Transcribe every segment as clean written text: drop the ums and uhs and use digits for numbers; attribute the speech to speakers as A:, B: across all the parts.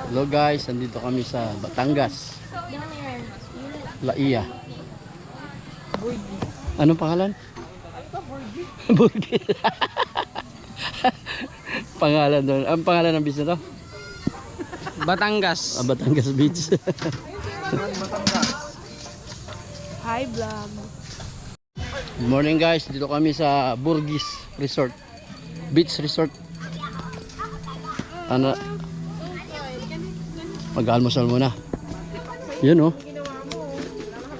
A: Hello guys, nandito kami sa Batangas. Laia. Anong pangalan? Burgi. Pangalan doon. Ang pangalan ng beach na to?
B: Batangas.
A: Batangas Beach.
C: Hi vlog.
A: Good morning guys, dito kami sa Burgis Resort. Beach Resort. Ano? Mag-almusal muna. Yun oh.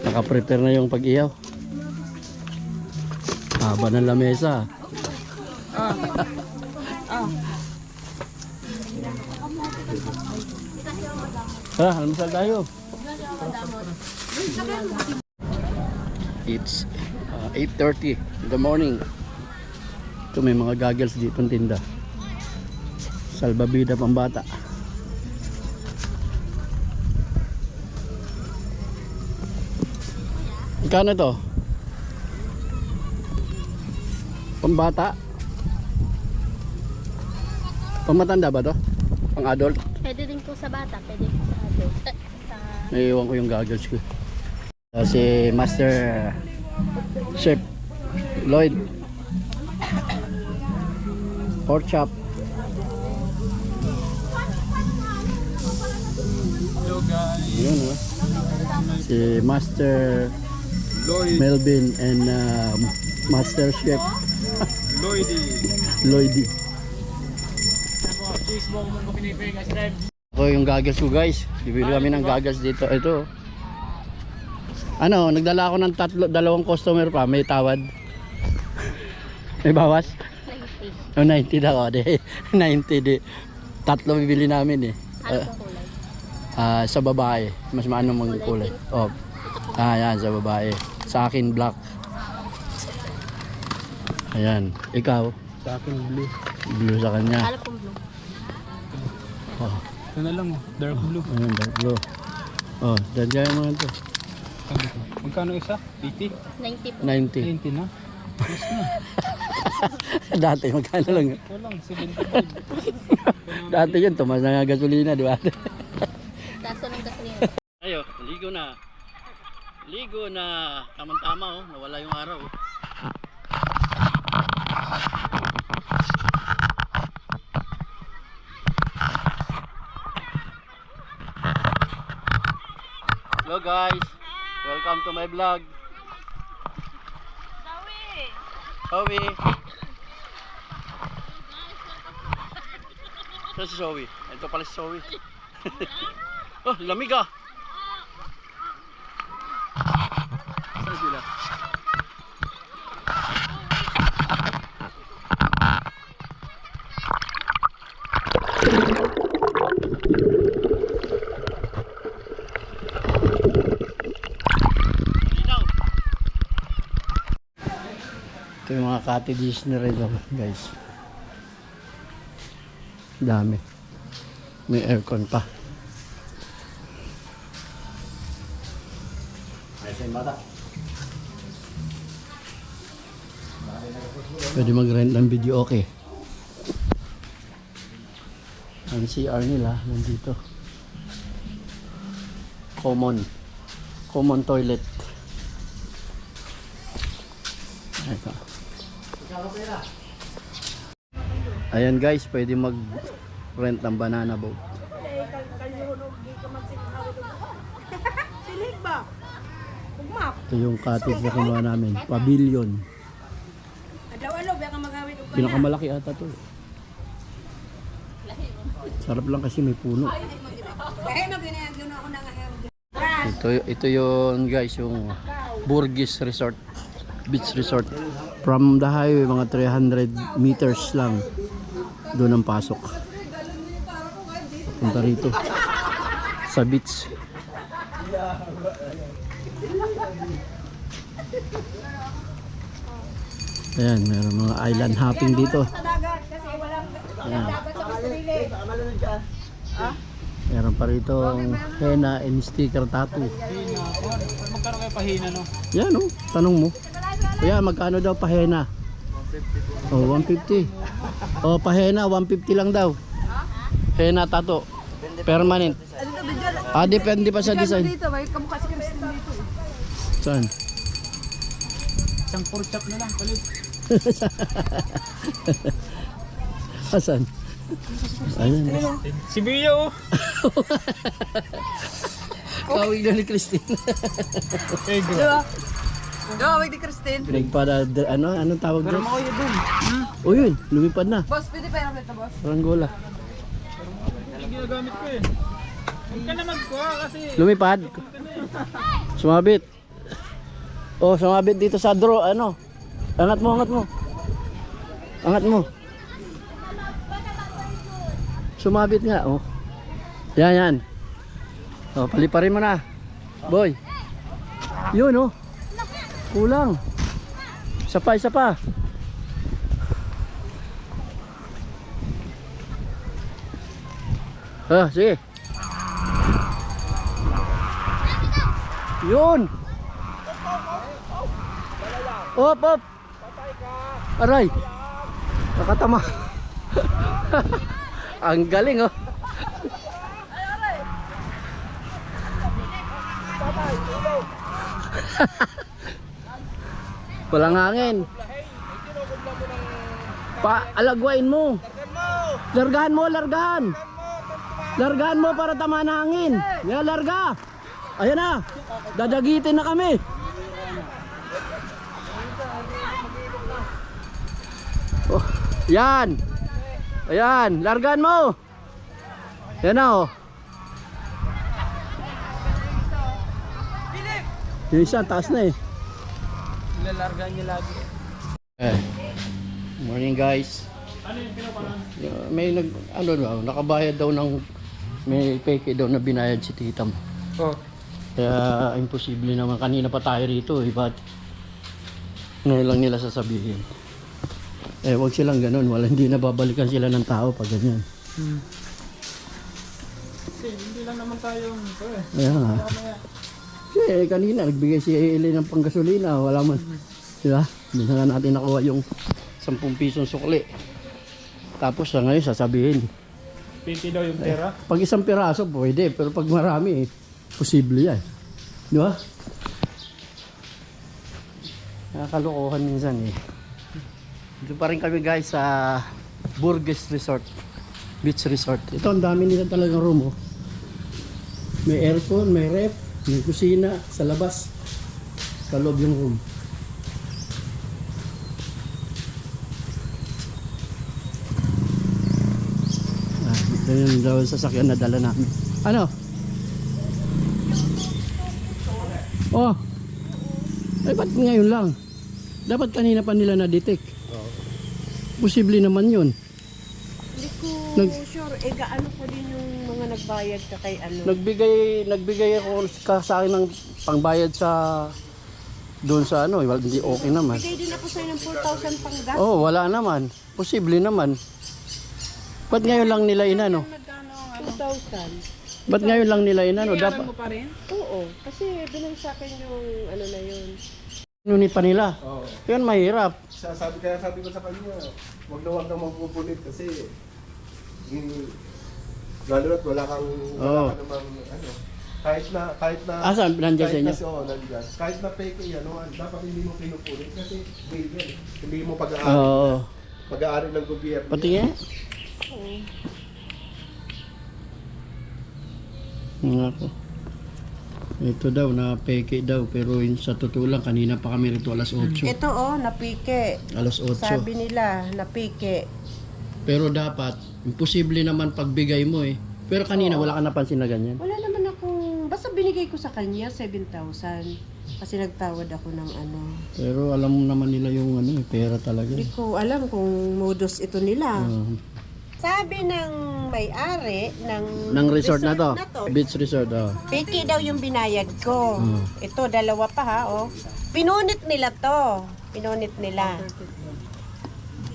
A: Naka-prepare na yung pag-iyaw. Haba ng lamesa. Tara, almusal tayo. It's 8:30 in the morning. Ito may mga goggles dito ng tinda. Salbabida pambata. Ikano to? Pambata? Pamatanda ba to? Pang adult?
C: Pwede din po sa bata, pwede po sa adult.
A: Naiiwan ko yung goggles ko. Si Master Chef Lloyd. Pork chop.
B: Hello guys.
A: Yun oh. Si Master
B: Lloyd.
A: Melvin and Master Chef Lloydy. Ako yung goggles ko guys. Bibili kami ng goggles dito. Ito. Ano, nagdala ako ng dalawang customer pa. May tawad. May bawas? 90. Oh, 90 daw. 90 di. Tatlo bibili namin eh.
C: Ano pong kulay?
A: Sa babae. Mas maano mong kulay. Oh. Yan sa babae. Sa akin black. Ayan. Ikaw?
B: Sa akin blue.
A: Blue sa kanya.
C: Ano pong blue?
A: Oh.
B: Ito na lang oh, dark blue.
A: Ayan, dark blue. Oh, dyan mo ito.
B: Magkano isa? 80?
C: 90 po.
A: 90.
B: 90 na? Mas na.
A: Dati magkano lang.
B: Ito lang, 75.
A: Dati yun, tumas na nga gasolina, di ba?
C: Kaso ng gasolina.
A: Ayo, ligo na. Ligo na. Tamang-tama oh, nawala yung araw oh. Hello guys, welcome to my vlog. Zoe. Ito si Zoe. Ito pala si Zoe. Oh, lamig ah. Saan sila? Ito yung mga cottages na rin guys. Dami. May aircon pa. Pwede mag-rent ng video, okay. Ang CR nila nandito. Common toilet. Ito. Ayan guys, pwede mag-rent ng banana boat. Ito yung cottage na kinuha namin, pavilion. Pinakamalaki ata to. Sarap lang kasi may puno. Ito yung guys, yung Burgis Resort, Beach Resort. From the highway, mga 300 meters lang doon ang pasok. Punta rito sa beach. Ayan, meron mga island hopping dito. Ayan. Meron pa rito henna and sticker tattoo.
B: Magkano kayo pahina no?
A: Yan o, tanong mo. Kuya, magkano daw pahena? 150. Oh, pahena 150 lang daw. Henna tattoo. Permanent. Depende pa sa design.
D: Dito, may kamukha si Christine dito.
A: Saan?
B: Isang pork chop na lang, palit.
A: Asan? Ayan.
B: Si Bia oh.
A: Kawig na ni Christine.
B: Ego.
D: Diba? Diba, may di Christine?
A: Pinagpada, anong tawag
B: Pero
A: doon?
B: mo kayo dun.
A: O yun, lumipad na.
D: Boss, pwede pa yung na boss?
A: Ranggola.
B: Yung ginagamit ko eh. Huwag ka na magkuha kasi.
A: Lumipad. Sumabit. Oh, sumabit dito sa draw, ano. Angat mo, angat mo. Angat mo. Sumabit nga, oh. Yan, yan. Oh, paliparin mo na. Boy. Yun, oh. Kulang. Isa pa, isa pa. Sige. Yun. Op, op. Aray. Nakatama. Ang galing, oh. Walang hangin. Alagwain mo. Largahan mo, largahan. Largahan mo para tama na hangin. Yan, larga. Ayan na. Dadagitin na kami. Oh, yan. Ayan, largahan mo. Yan na, oh. Yung isa, taas na eh.
B: Nilalargaan niya lagi.
A: Morning guys.
B: Ano yung pinapanan?
A: May nakabayad daw ng may peke daw na binayad si tita mo.
B: Oh.
A: Kaya imposible naman, kanina pa tayo rito eh, ba't ngayon lang nila sasabihin. Wag silang ganun, hindi na babalikan sila ng tao pag ganyan.
B: Kasi hindi lang naman tayo
A: Ayan nga. Kanina nagbigay si Eli ng panggasolina, wala man. Diba? Hindi na natin nakuha yung 10 pisong sukli. Tapos ngayon sasabihin.
B: 20 daw yung pera.
A: Pag isang piraso pwede, pero pag marami posible yan. Di ba? Nakakalokohan minsan eh. Dito pa rin kami guys sa Burgess Resort, Beach Resort. Ito ang dami nila talagang room, oh. May aircon, may ref, may kusina sa labas, sa loob yung room. Ito yung daw sasakyan na dala namin. Ano? Oh. Ay ba't ngayon lang? Dapat kanina pa nila na-detect. Posible naman yun.
E: Hindi ko sure. Gaano ko din yung mga nagbayad ka kay ano?
A: Nagbigay ako sa akin ng pangbayad sa doon sa ano, hindi okay naman.
E: Bigay din ako sa'yo ng 4,000 pang gas.
A: Oh, wala naman. Posible naman. Ba't ngayon lang nila inano?
E: 2,000.
A: Ba't ngayon lang nila inano? Dapat
B: mo pa rin?
E: Oo. Kasi bilang sa akin yung ano na yun.
A: nunit pa nila.
F: Oo.
A: Yun mahirap.
F: Kaya sabi ko sa kanya, wag na magpupunit kasi lalo na't wala ka namang ano, kahit na
A: Asan? Nandiyan sa inyo?
F: Nandiyan. Kahit na fake yan, dapat hindi mo pinupunit kasi bail yan. Hindi mo pag-aari.
A: Oo.
F: Pag-aari ng gobyerno.
A: Pati nga. Nga ko. Ito daw na peke daw pero sa totoo lang kanina pa kami rito alas 8.
E: Ito napike.
A: Alas 8.
E: Sabi nila, napike.
A: Pero dapat imposible naman pagbigay mo eh. Pero kanina wala ka napansin na ganyan.
E: Wala naman akong, basta binigay ko sa kanya 7,000. Kasi nagtawad ako ng ano.
A: Pero alam mo naman nila yung ano, pera talaga.
E: Hindi ko alam kung modus ito nila.
A: Ah.
E: Sabi ng may-ari
A: ng resort na to. Beach resort. Oh.
E: Piki daw yung binayad ko. Ito, dalawa pa ha, oh. Pinunit nila to. Pinunit nila.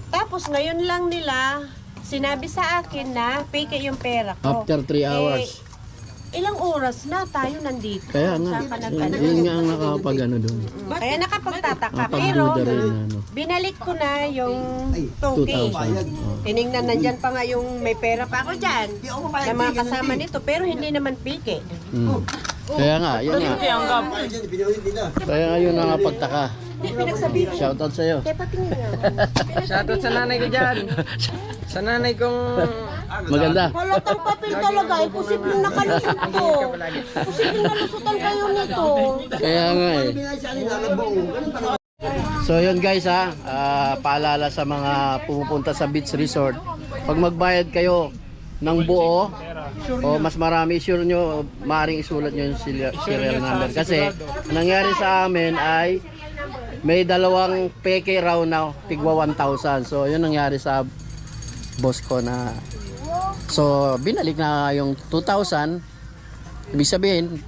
E: Tapos ngayon lang nila sinabi sa akin na piki yung pera ko.
A: After 3 hours.
E: ilang oras na tayo nandito.
A: Kaya nga,
E: Saka nag-ano.
A: yun nga ang nakakapag ano doon.
E: Kaya nakapagtataka. Pero,
A: Nakapagduda rin na ano.
E: binalik ko na yung 2K.
A: 2,000. Oh.
E: Tinignan nandyan pa nga yung may pera pa ako dyan. Na mga kasama nito, pero hindi naman pike.
A: Kaya nga, yun nga.
B: Kaya ang gab.
A: Kaya nga yun nakapagtaka. Shoutout sa'yo.
C: Kaya patingin niya.
B: Shoutout sa nanay ko dyan. Sa nanay kong...
A: Maganda.
E: Halatang papel talaga, imposible nakalusot to. Imposible nalusutan kayo nito.
A: Kaya nga eh. So yun guys ha, paalala sa mga pumupunta sa beach resort, pag magbayad kayo ng buo o mas marami, sure nyo, maaaring isulat nyo yung serial number. Kasi nangyari sa amin ay may dalawang peke raw na tigwa 1,000. So yun nangyari sa boss ko na, so binalik na yung 2,000. Ibig sabihin,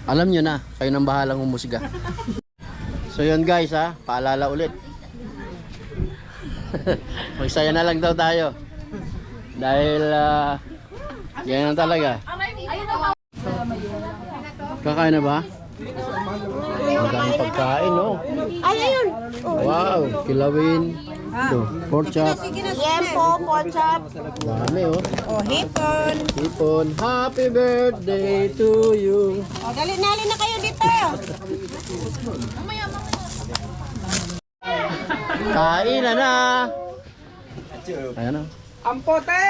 A: alam nyo na, kayo nang bahalang humusga. So yun guys ha, paalala ulit. Magsaya na lang daw tayo. Dahil yan talaga. Kakain na ba? Ang daming pagkain, no?
E: Ay, ayun.
A: Wow, kilawin. Ito, pork chop.
E: Yempo, pork chop.
A: Dami, oh.
E: O, hipon.
A: Hipon. Happy birthday to you.
E: O, dali-nali na kayo dito.
A: Kain na na. Ayan o.
B: Ang pote!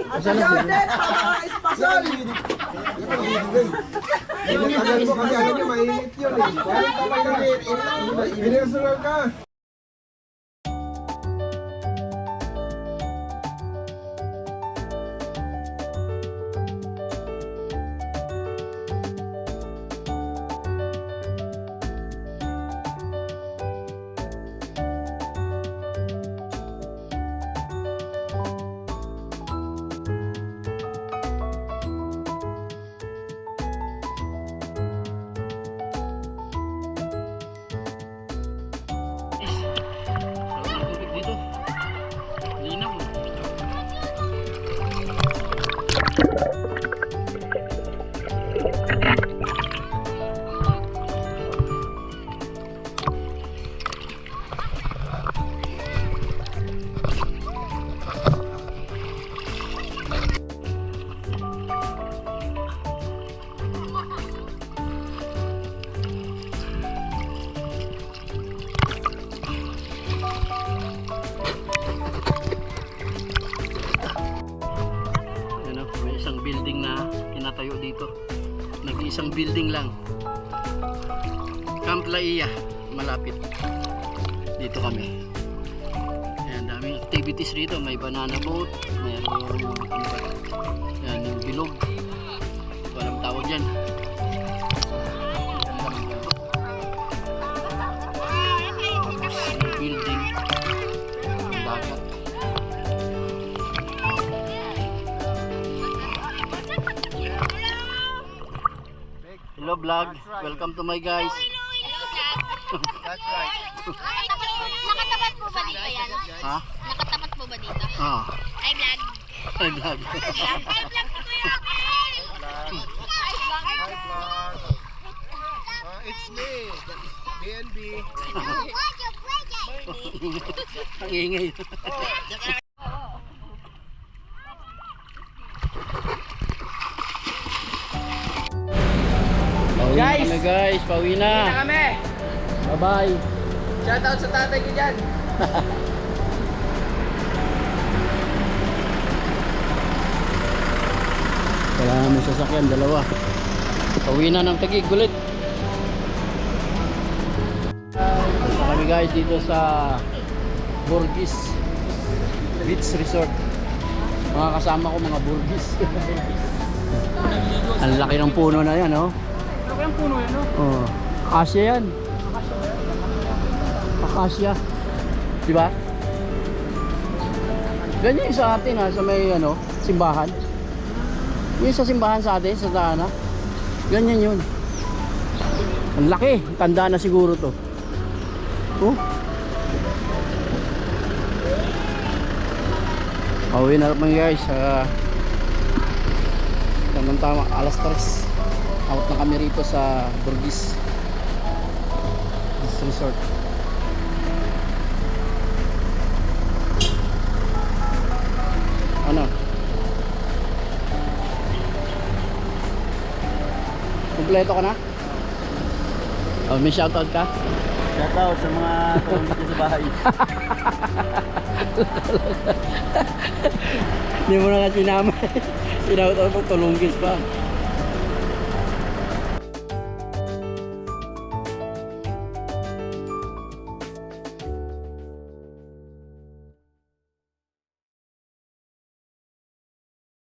A: Asan na sila?
F: Tagal mo kasi ano yung mainit yun eh. Bakit tagal yun? Binisunod ka.
A: Dito. Linaw. Ano, may isang building na tinatayo dito. Nag-iisang building lang. Camp Laia, malapit. Dito kami. Ayan, daming activities rito. May banana boat, mayroong ano ba? Ayan, yung bilog. Hindi ko alam tawag dyan. Yung building. Ang dagat. Hello vlog, welcome to my guys.
F: That's right.
C: Nakatapat po ba dito yan?
A: Ha?
C: Nakatapat po ba dito?
A: Ah,
C: Ay, vlog.
A: ay vlog.
C: Ay, vlog po kuya. Ay, vlog.
F: Hi vlog. It's me, BNB.
A: Ang ingay.
B: Guys!
A: Guys, pauwi
B: Na
A: na.
B: kami!
A: Bye-bye.
B: Shoutout sa tatay ko dyan!
A: Kailangan mo sasakyan, dalawa. Pauwi na ng Taguig ulit. Punta kami guys dito sa Burgis Beach Resort. Mga kasama ko mga Burgis. Ang laki ng puno na yan, oh.
B: Laki ang puno yan, no?
A: Oh, akasya yan. Akasya. Di ba? Ganyan yung sa atin ha, sa may ano, simbahan. Yung sa simbahan sa atin, sa Taana. Ganyan yun. Ang laki, tanda na siguro to. Oh. Pauwi na naman guys. Tama, alas 3. Out na kami rito sa Burgis Beach Resort. Ano? Kompleto ka na? Oh, may shoutout ka?
B: Shoutout sa mga tulong dito sa bahay.
A: Hindi mo na nga sinama. Shoutout mo, tulunggis pa.